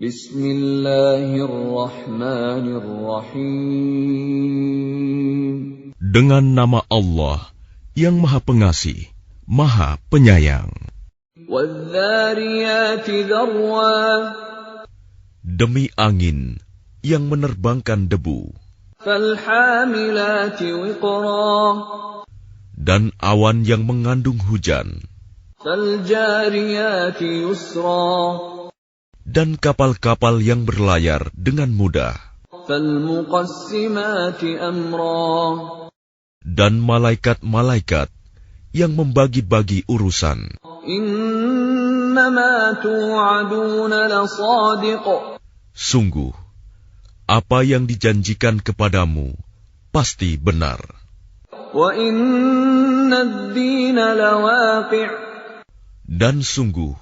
Bismillahirrahmanirrahim. Dengan nama Allah yang Maha Pengasih, Maha Penyayang. Wadh-dhariyati dharwa. Demi angin yang menerbangkan debu. Falhamilati wiqra. Dan awan yang mengandung hujan. Faljariyati yusra. Dan kapal-kapal yang berlayar dengan mudah. Falmuqassimati amra. Dan malaikat-malaikat yang membagi-bagi urusan. Innama tu'aduna lasadiq. Sungguh, apa yang dijanjikan kepadamu pasti benar. Wa inna ad-dina lawaqi'. Dan sungguh,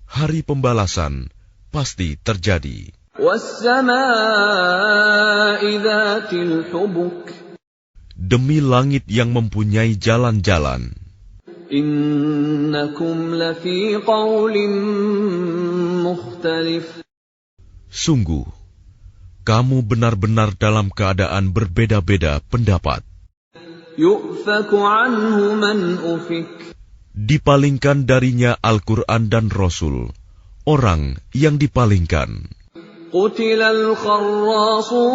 hari pembalasan pasti terjadi. Was-samaa'i dhatil hubuk. Demi langit yang mempunyai jalan-jalan. Innakum lafi qawlin mukhtalif. Sungguh, kamu benar-benar dalam keadaan berbeda-beda pendapat. Yu'faku anhu man ufik. Dipalingkan darinya Al-Quran dan Rasul, orang yang dipalingkan. Qutilal kharrasun.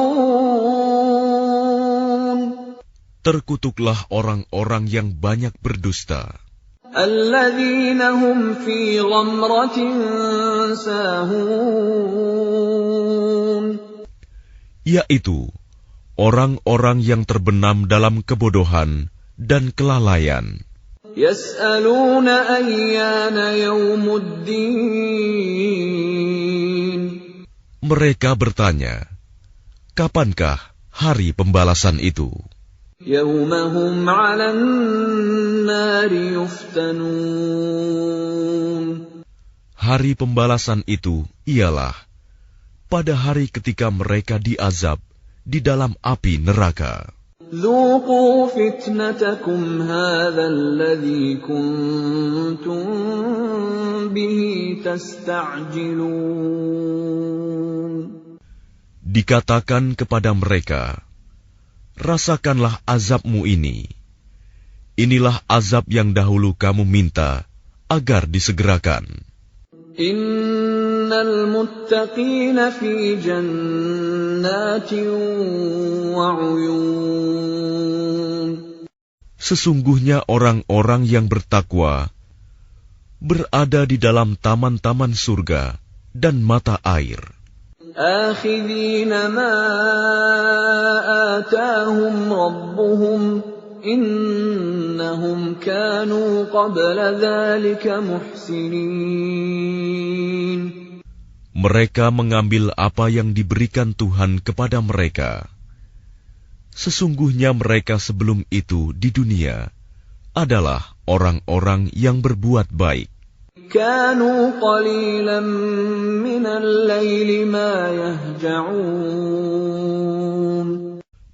Terkutuklah orang-orang yang banyak berdusta. Alladzina hum fi ghamratin sahun. Yaitu orang-orang yang terbenam dalam kebodohan dan kelalaian. Yas'aluna ayyana yawmuddin. Mereka bertanya, kapankah hari pembalasan itu? Yawmahum 'alan nari yuftanun. Hari pembalasan itu ialah pada hari ketika mereka diazab di dalam api neraka. Dzuqu fitnatakum hadzal ladzi kuntum bihi tasta'jilun. Dikatakan kepada mereka, rasakanlah azabmu ini. Inilah azab yang dahulu kamu minta agar disegerakan. Innal muttaqina fi jannatin wa 'uyun. Sesungguhnya orang-orang yang bertakwa berada di dalam taman-taman surga dan mata air. Akhidhina ma atahum rabbuhum innahum kanu qabla dhalika muhsinin. Mereka mengambil apa yang diberikan Tuhan kepada mereka. Sesungguhnya mereka sebelum itu di dunia adalah orang-orang yang berbuat baik. Kanu qalilan minal laili ma yahja'un.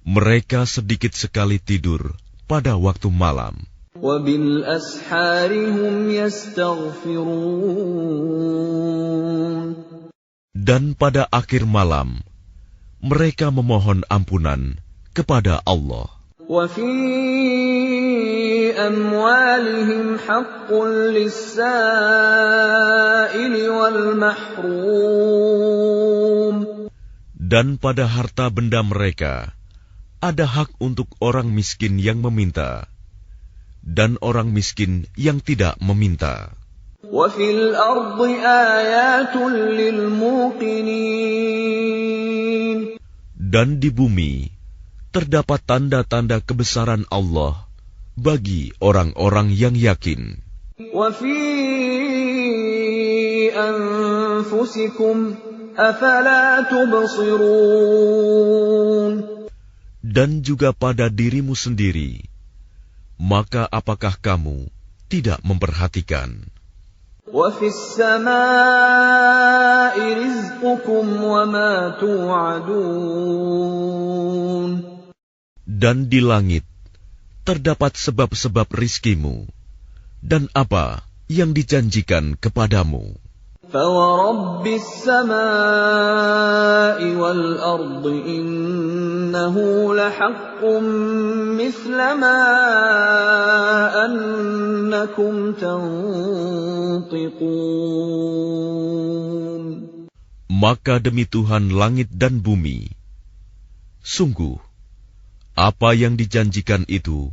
Mereka sedikit sekali tidur pada waktu malam. Wa bil ashari hum yastaghfirun. Dan pada akhir malam, mereka memohon ampunan kepada Allah. Wa fi amwalihim haqqun lis-sa'ili wal mahrum. Dan pada harta benda mereka, ada hak untuk orang miskin yang meminta, dan orang miskin yang tidak meminta. Wa fil ardi ayatun lil muqinin. Dan di bumi terdapat tanda-tanda kebesaran Allah bagi orang-orang yang yakin. Wa fi anfusikum afala tubsirun. Dan juga pada dirimu sendiri, maka apakah kamu tidak memperhatikan? Wa fis samaa'i rizqukum wa ma tu'adun. Dan di langit terdapat sebab-sebab rizkimu dan apa yang dijanjikan kepadamu. فَوَرَبِّ السَّمَاءِ وَالْأَرْضِ إِنَّهُ لَحَقٌّ مِثْلَ مَا أَنَّكُمْ تَنطِقُونَ. Maka demi Tuhan langit dan bumi, sungguh, apa yang dijanjikan itu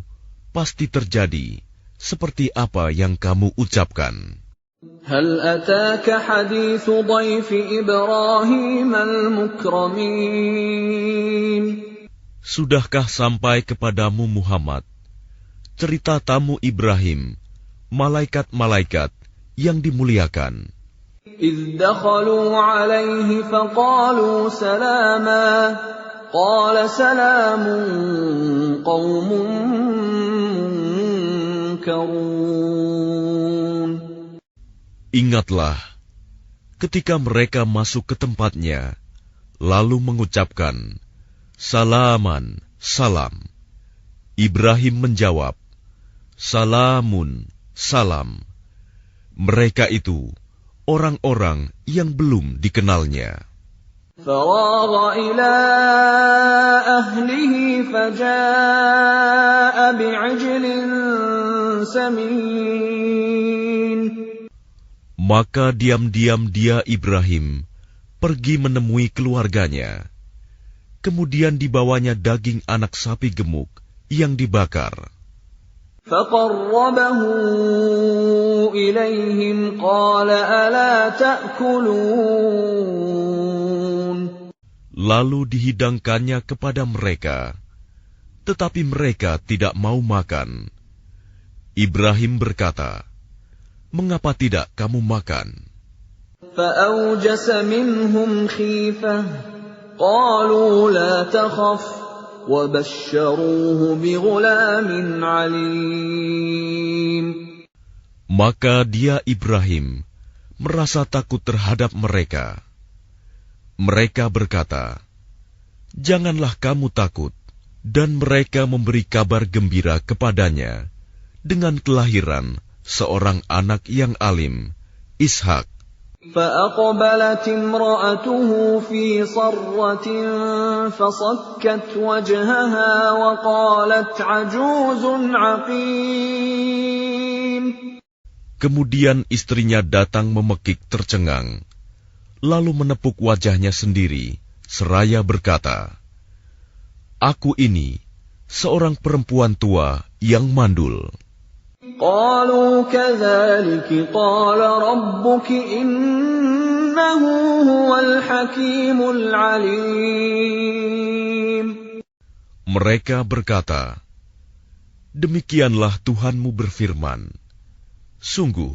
pasti terjadi seperti apa yang kamu ucapkan. هل أتاك حديث ضيف إبراهيم المكرمين. Sudahkah sampai kepadamu Muhammad cerita tamu Ibrahim, malaikat-malaikat yang dimuliakan? إذ دخلوا عليه فقالوا سلاما قال سلام قوم منكرون. Ingatlah, ketika mereka masuk ke tempatnya, lalu mengucapkan, Salaman, salam. Ibrahim menjawab, Salamun, salam. Mereka itu orang-orang yang belum dikenalnya. فراغ إلى أهله فجاء بعجل سمين. Maka diam-diam dia Ibrahim pergi menemui keluarganya. Kemudian dibawanya daging anak sapi gemuk yang dibakar. فَقَرَّبَهُ إِلَيْهِمْ قَالَ أَلَا تَأْكُلُونَ. Lalu dihidangkannya kepada mereka, tetapi mereka tidak mau makan. Ibrahim berkata, Mengapa tidak kamu makan? فَأَوْجَسَ مِنْهُمْ خِيفَةً قَالُوا لَا تَخَفْ وَبَشَّرُوهُ بِغُلَامٍ عَلِيمٍ. Maka dia Ibrahim merasa takut terhadap mereka. Mereka berkata, Janganlah kamu takut, dan mereka memberi kabar gembira kepadanya dengan kelahiran seorang anak yang alim, Ishak. فَأَقْبَلَتِ امْرَأَتُهُ فِي صَرَّةٍ فَصَكَّتْ وَجْهَهَا وَقَالَتْ عَجُوزٌ عَقِيمٌ. Kemudian istrinya datang memekik tercengang, lalu menepuk wajahnya sendiri, seraya berkata, Aku ini seorang perempuan tua yang mandul. قالوا كذلك قال ربك إنه هو الحكيم العليم. Mereka berkata, Demikianlah Tuhanmu berfirman, Sungguh,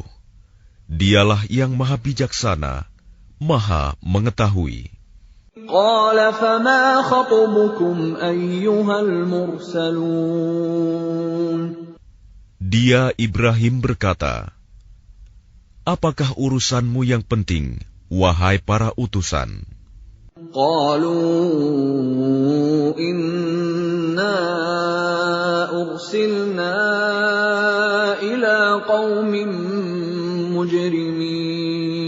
Dialah yang maha bijaksana, maha mengetahui. قال فما خطبكم أيها المرسلون. Dia Ibrahim berkata, Apakah urusanmu yang penting, wahai para utusan? قالوا إنا أرسلنا إلى قوم مجرمين.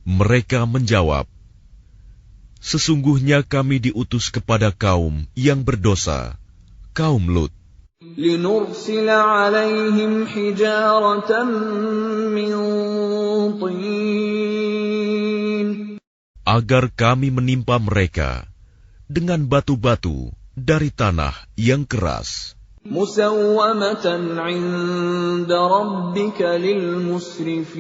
Mereka menjawab, Sesungguhnya kami diutus kepada kaum yang berdosa, kaum Lut. لنرسل عليهم حجارة من طين. Agar kami menimpa mereka dengan batu-batu dari tanah yang keras. مسومة عند ربك للمسرفين.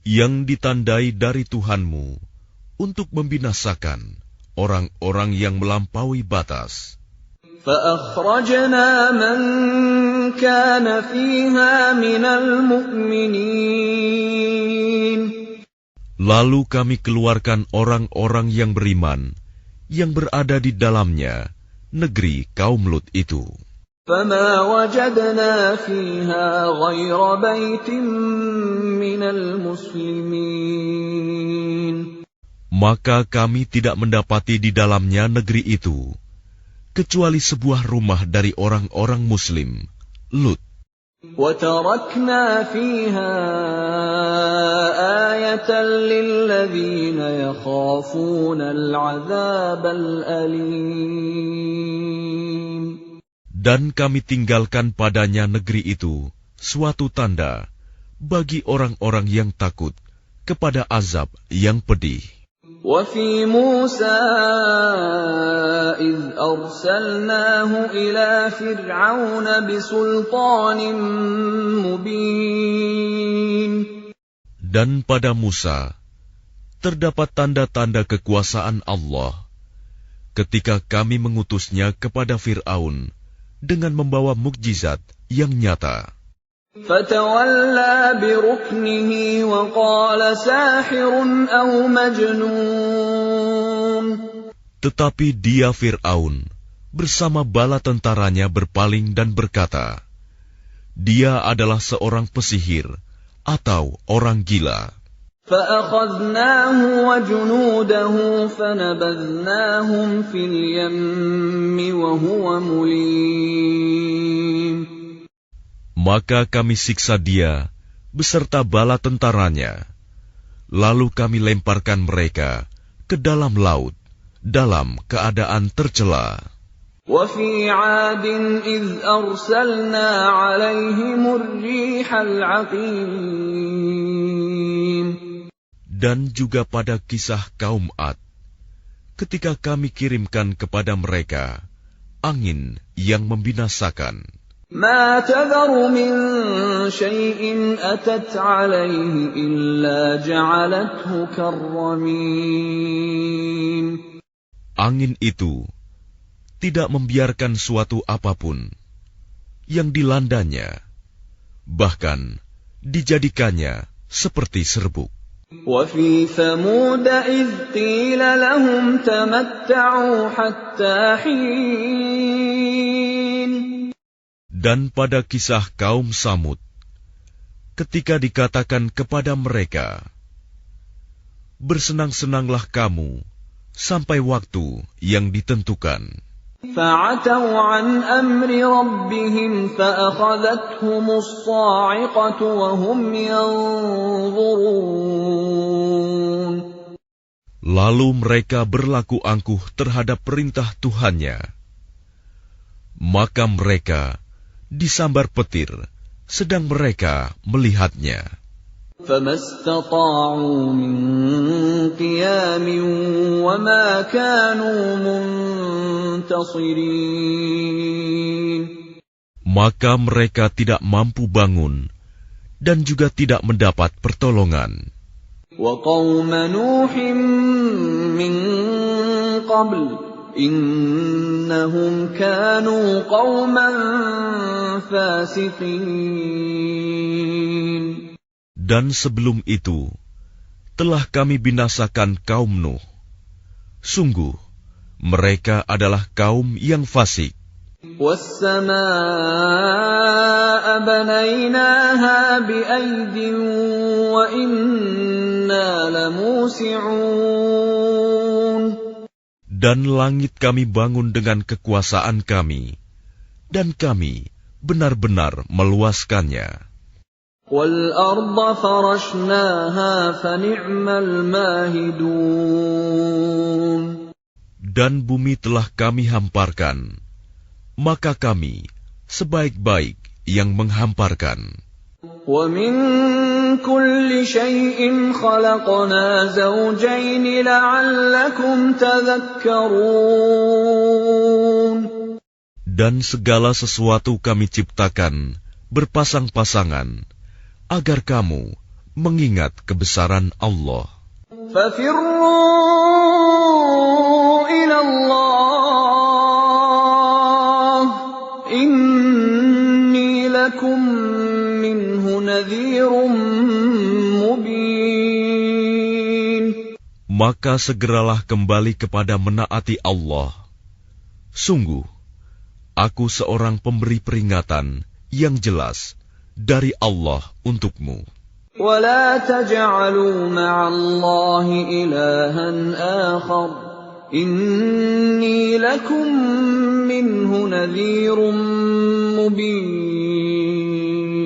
Yang ditandai dari Tuhanmu untuk membinasakan orang-orang yang melampaui batas. فأخرجنا من كان فيها من المؤمنين. Lalu kami keluarkan orang-orang yang beriman, yang berada di dalamnya, negeri kaum Lut itu. فما وجدنا فيها غير بيت من المسلمين. Maka kami tidak mendapati di dalamnya negeri itu, kecuali sebuah rumah dari orang-orang Muslim, Lut. وَتَرَكْنَا فِيهَا آيَةً لِّلَّذِينَ يَخَافُونَ الْعَذَابَ الْأَلِيمَ. Dan kami tinggalkan padanya negeri itu suatu tanda bagi orang-orang yang takut kepada azab yang pedih. وَفِي مُوسَىٰ إِذْ أَرْسَلْنَاهُ إِلَىٰ فِرْعَوْنَ بِسُلْطَانٍ مُّبِينٍ. Dan pada Musa terdapat tanda-tanda kekuasaan Allah ketika kami mengutusnya kepada Fir'aun dengan membawa mukjizat yang nyata. فَتَوَلَّىٰ بِرُكْنِهِ وَقَالَ سَاحِرٌ أَوْ مَجْنُونٌ. Tetapi dia Fir'aun bersama bala tentaranya berpaling dan berkata, dia adalah seorang pesihir atau orang gila. فَأَخَذْنَاهُ وَجُنُودَهُ فَنَبَذْنَاهُمْ فِي الْيَمِّ وَهُوَ مُلِيمٌ. Maka kami siksa dia beserta bala tentaranya, lalu kami lemparkan mereka ke dalam laut dalam keadaan tercela. وَفِي عَادٍ إِذْ أَرْسَلْنَا عَلَيْهِمُ الرِّيحَ الْعَقِيمَ. Dan juga pada kisah kaum Ad, ketika kami kirimkan kepada mereka angin yang membinasakan. مَا تَذَرُ مِن شَيْءٍ أَتَتْ عَلَيْهِ إِلَّا جَعَلَتْهُ كَالرَّمِيمِ. Angin itu tidak membiarkan suatu apapun yang dilandanya, bahkan dijadikannya seperti serbuk. وَفِي ثَمُودَ إِذْ قِيلَ لَهُمْ تَمَتَّعُوا حَتَّىٰ حِينٍ. Dan pada kisah kaum Samud, ketika dikatakan kepada mereka, bersenang-senanglah kamu sampai waktu yang ditentukan. فَعَتَوْا عَنْ أَمْرِ رَبِّهِمْ فَأَخَذَتْهُمُ الصَّاعِقَةُ وَهُمْ يَنظُرُونَ. Lalu mereka berlaku angkuh terhadap perintah Tuhannya. Maka mereka disambar petir, sedang mereka melihatnya. فَمَا اسْتَطَاعُوا مِنْ قِيَامٍ وَمَا كَانُوا مُنْتَصِرِينَ. Maka mereka tidak mampu bangun dan juga tidak mendapat pertolongan. وَقَوْمَ نُوحٍ مِّن قَبْلُ إِنَّهُمْ كَانُوا قَوْمًا فَاسِقِينَ. Dan sebelum itu, telah kami binasakan kaum Nuh. Sungguh, mereka adalah kaum yang fasik. وَالسَّمَاءَ بَنَيْنَاهَا بِأَيْدٍ وَإِنَّا لَمُوسِعُونَ. Dan langit kami bangun dengan kekuasaan kami, dan kami benar-benar meluaskannya. وَالْأَرْضَ فَرَشْنَاهَا فَنِعْمَ الْمَاهِدُونَ. Dan bumi telah kami hamparkan, maka kami sebaik-baik yang menghamparkan. وَمِن كُلِّ شَيْءٍ خَلَقْنَا زَوْجَيْنِ لَعَلَّكُمْ تَذَكَّرُونَ. Dan segala sesuatu kami ciptakan berpasang-pasangan, agar kamu mengingat kebesaran Allah. فَفِرُّوا إِلَى اللَّهِ إِنِّي لَكُمْ مِنْهُ نَذِيرٌ مُبِينٌ. Maka segeralah kembali kepada menaati Allah. Sungguh, aku seorang pemberi peringatan yang jelas dari Allah untukmu. وَلَا تَجْعَلُوا مَعَ اللَّهِ إِلَٰهًا آخَرَ إِنِّي لَكُمْ مِنْهُ نَذِيرٌ مُبِينٌ.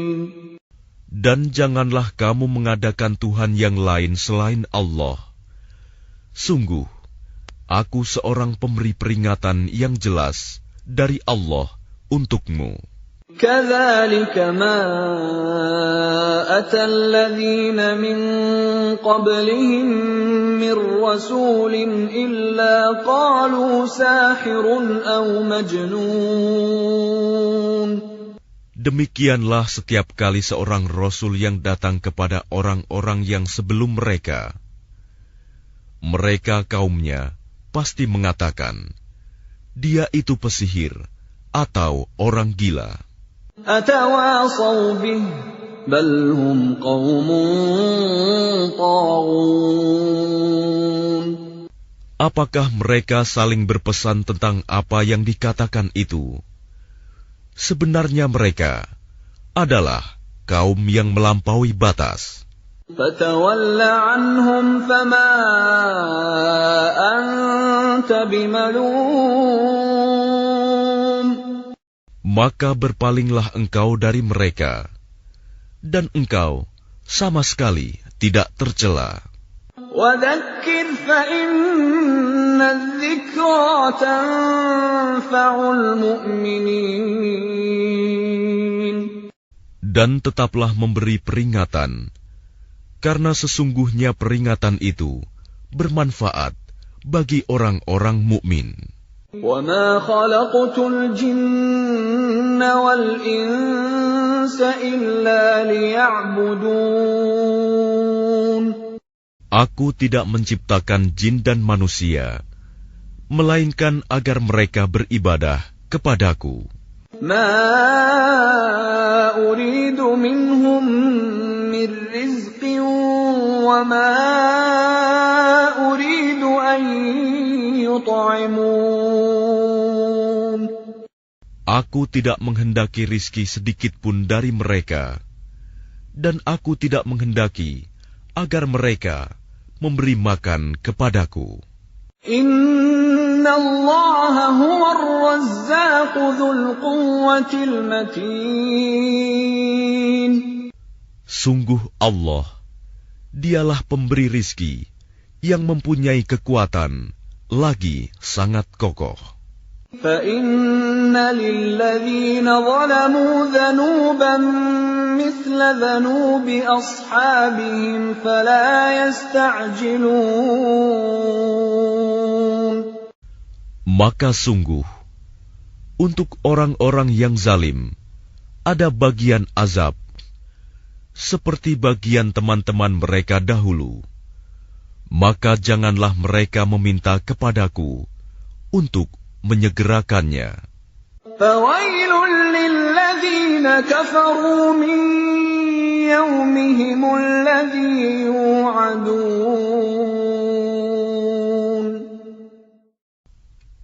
Dan janganlah kamu mengadakan Tuhan yang lain selain Allah. Sungguh, aku seorang pemberi peringatan yang jelas dari Allah untukmu. كَذَلِكَ مَا أَتَى الَّذِينَ مِن قَبْلِهِم مِّن رَّسُولٍ إِلَّا قَالُوا سَاحِرٌ أَوْ مَجْنُونٌ. Demikianlah setiap kali seorang rasul yang datang kepada orang-orang yang sebelum mereka, kaumnya pasti mengatakan, dia itu pesihir atau orang gila. أَتَوَاصَوْا بِهِ بَلْ هُمْ قَوْمٌ طَاغُونَ. Apakah mereka saling berpesan tentang apa yang dikatakan itu? Sebenarnya mereka adalah kaum yang melampaui batas. فَتَوَلَّ عَنْهُمْ فَمَا أَنْتَ بِمَلُومٍ. Maka berpalinglah engkau dari mereka, dan engkau sama sekali tidak tercela. وَذَكِّرْ فَإِنَّ الذِّكْرَى تَنفَعُ الْمُؤْمِنِينَ. Dan tetaplah memberi peringatan, karena sesungguhnya peringatan itu bermanfaat bagi orang-orang mukmin. وَمَا خَلَقْتُ الْجِنَّ وَالْإِنسَ إِلَّا لِيَعْبُدُونَ. Aku tidak menciptakan jin dan manusia, melainkan agar mereka beribadah kepadaku. مَا أُرِيدُ مِنْهُمْ مِنْ رِزْقٍ وَمَا أُرِيدُ أَنْ يُطْعِمُونَ. Aku tidak menghendaki rizki sedikit pun dari mereka, dan aku tidak menghendaki agar mereka memberi makan kepadaku. Inna Allah huwa ar-razzaq dzul quwwatil matin. Sungguh Allah, dialah pemberi rizki yang mempunyai kekuatan lagi sangat kokoh. فَإِنَّ لِلَّذِينَ ظَلَمُوا ذَنُوبًا مِثْلَ ذَنُوبِ أَصْحَابِهِمْ فَلَا يَسْتَعْجِلُونَ. Maka sungguh, untuk orang-orang yang zalim, ada bagian azab, seperti bagian teman-teman mereka dahulu. Maka janganlah mereka meminta kepadaku untuk menyegerakannya. فَوَيْلٌ لِلَّذِينَ كَفَرُوا مِنْ يَوْمِهِمُ الَّذِي يُوعَدُونَ.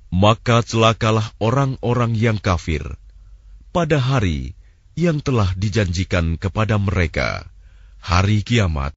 Maka celakalah orang-orang yang kafir pada hari yang telah dijanjikan kepada mereka, hari kiamat.